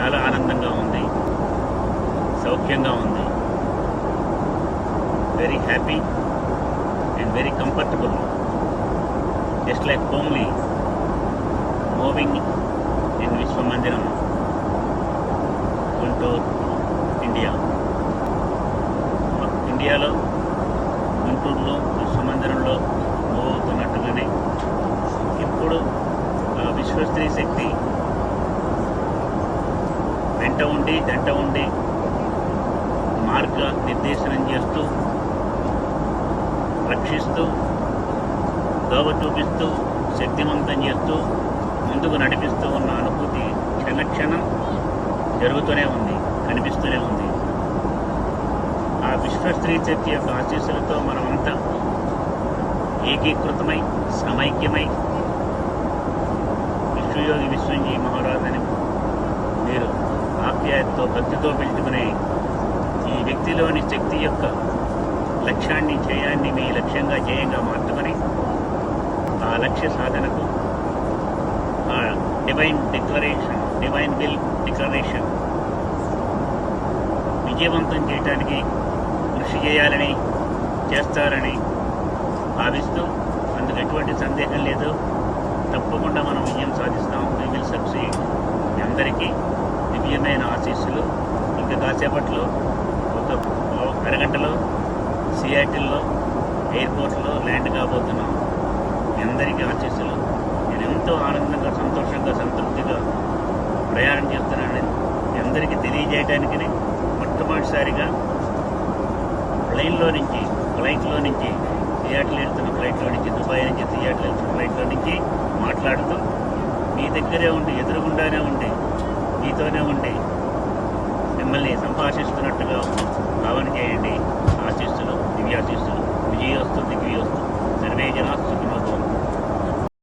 చాలా ఆనందంగా ఉంది, సౌఖ్యంగా ఉంది. Very happy and very comfortable, just like homely moving in Vishwamandiram, Guntur, India. ఇండియాలో గుంటూరులో విశ్వమందిరంలో మూవ్ అవుతున్నట్టుగానే ఇప్పుడు విశ్వస్త్రీ శక్తి వెంట ఉండి జంట ఉండి మార్గ నిర్దేశనం చేస్తూ, రక్షిస్తూ, దోవ చూపిస్తూ, శక్తివంతం చేస్తూ, ముందుకు నడిపిస్తూ ఉన్న అనుభూతి క్షణక్షణం జరుగుతూనే ఉంది, కనిపిస్తూనే ఉంది. ఆ విశ్వస్త్రీ శక్తి యొక్క ఆశీస్సులతో మనమంతా ఏకీకృతమై సమైక్యమై విశ్వయోగి విశ్వంజీ మహారాజుని మీరు ఆప్యాయతతో భక్తితో పిలుచుకునే ఈ వ్యక్తిలోని శక్తి యొక్క లక్ష్యాన్ని, జయాన్ని మీ లక్ష్యంగా జయంగా మార్చుకొని ఆ లక్ష్య సాధనకు ఆ divine declaration, divine will declaration విజయవంతం చేయడానికి కృషి చేయాలని, చేస్తారని భావిస్తూ, అందుకు ఎటువంటి సందేహం లేదు, తప్పకుండా మనం విజయం సాధిస్తాం. We will succeed. మీ అందరికీ దివ్యమైన ఆశీస్సులు. ఇంకా కాసేపట్లో ఒక అరగంటలో సియాటిల్లో ఎయిర్పోర్ట్లో ల్యాండ్ కాబోతున్నాం. మీ అందరికీ ఆశీస్సులు. నేను ఎంతో ఆనందంగా, సంతోషంగా, సంతృప్తిగా ప్రయాణం చేస్తున్నానని మీ అందరికీ తెలియజేయడానికి మొట్టమొదటిసారిగా ఫ్లైట్లో నుంచి సియాటిల్ వెళ్తున్న ఫ్లైట్లో నుంచి, దుబాయ్ నుంచి సియాటిల్ వెళ్తున్న ఫ్లైట్లో నుంచి మాట్లాడుతూ మీ దగ్గరే ఉండి, ఎదురుగుండానే ఉండి, మీతోనే ఉండి మిమ్మల్ని సంభాషిస్తున్నట్టుగా భావన